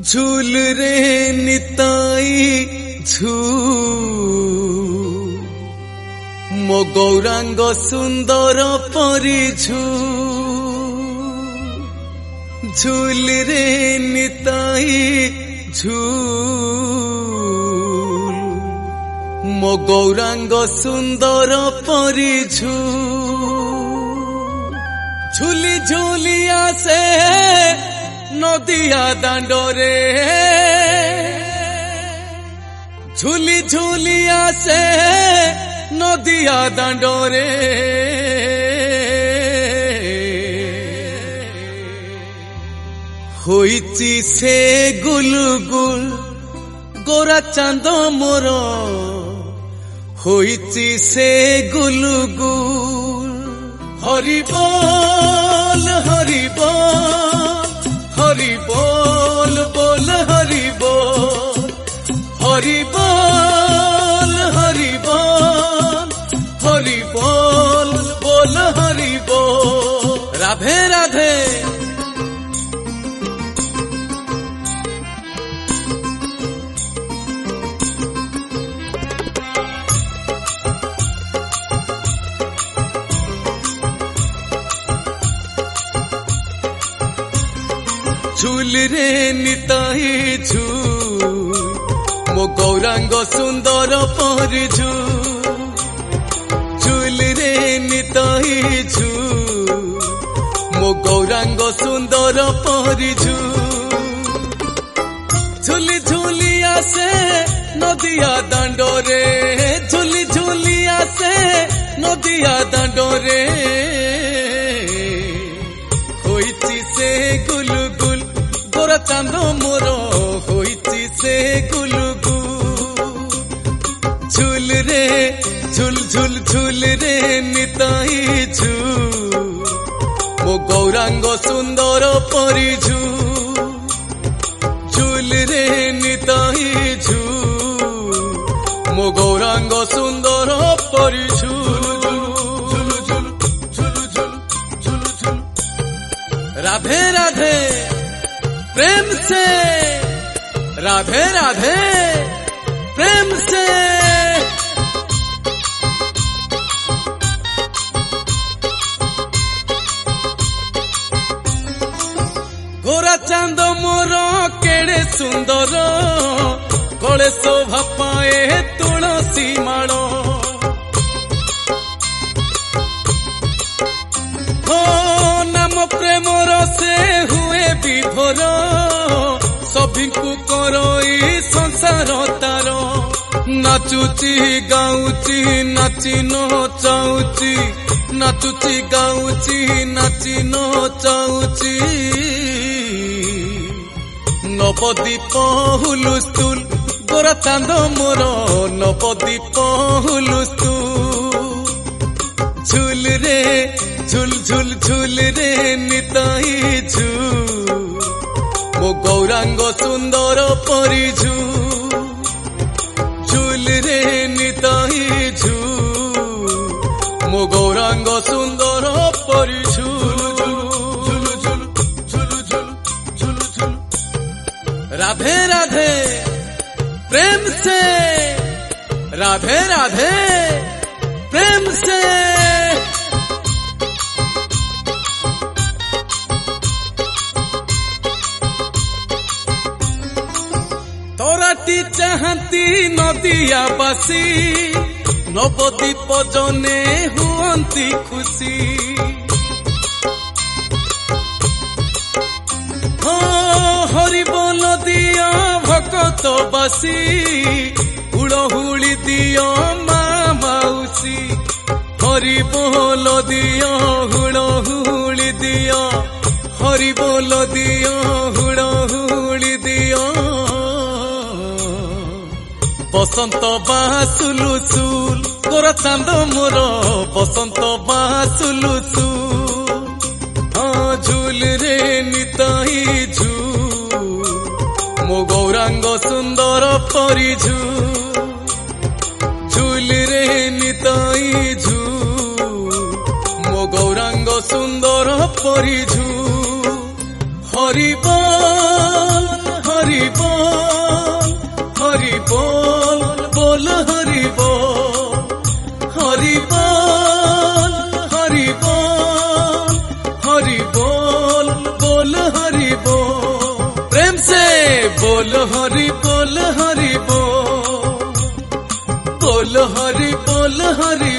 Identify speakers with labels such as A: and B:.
A: झूल रे निताई झूल मो गौरांग सुंदर परी झूल रे निताई झूल मो गौरांग सुंदर परी झूली झूलिया से नदिया दांडोरे झूली झूलिया से नदिया दांडोरे होइची से गुलगुल गोरा चांद मोर होइची से गुलगुल हरि बोल हरि बोल हरि बोल बोल हरि बोल हरि बोल हरि बोल हरि बोल बोल हरि बोल राधे राधे झूल रे निताई झूल मो गौरांग सुंदर परी झूल रे निताई झूल मो गौरांग सुंदर परी झूली झूलिया से नदिया दांडोरे झूली झूलिया से नदिया दांडोरे होइची से गुलगुल गोरा चांद मोर होइची से गुलगुल झूल रे झूल झूल झूल रे निताई झूल मो गौरांग सुंदर परी झूल रे निताई झूल मो गौरांग सुंदर परी राधे राधे प्रेम से राधे राधे प्रेम से गोरा चांद मोर केड़े सुंदर गले शोभा पाए तुलसी माल प्रेमर से हुए विभोर सभी को करई संसार तार नाचुची गाउची नाची नचाउची नाचुची गाउची नाची नचाउची नवदीप हुलुस्तुल गोरा चांद मोर नवदीप हुलुस्तुल झूल रे झूल झूल झूल रे निताई झूल मो गौरांग सुंदर परी झूल रे निताई झूल मो गौरांग सुंदर परी झूल राधे राधे प्रेम से राधे राधे प्रेम से तोराटी चाहती नदिया बासी नवदीप जने हुअंती खुशी हरि बोल दिया भगत बासी हुड़हुड़ी दिया माँ माउसी हरि बोल दिया हुड़हुड़ी दिया हरि बोल दिया हुड़हुड़ी दिया बसंत बासुलु सुल गोरा चांद मोर बसंत बासुलु सुल हाँ झूल रे निताई झूल मो गौरांग सुंदर परी झूल रे निताई झूल मो गौरांग सुंदर परी हरि बोल हरि बोल, हरि बोल, बोल हरि बोल, हरि बोल, हरि बोल, हरि बोल, बोल हरि बोल। प्रेम से बोल हरि बोल, हरि बोल, बोल हरि बोल, हरि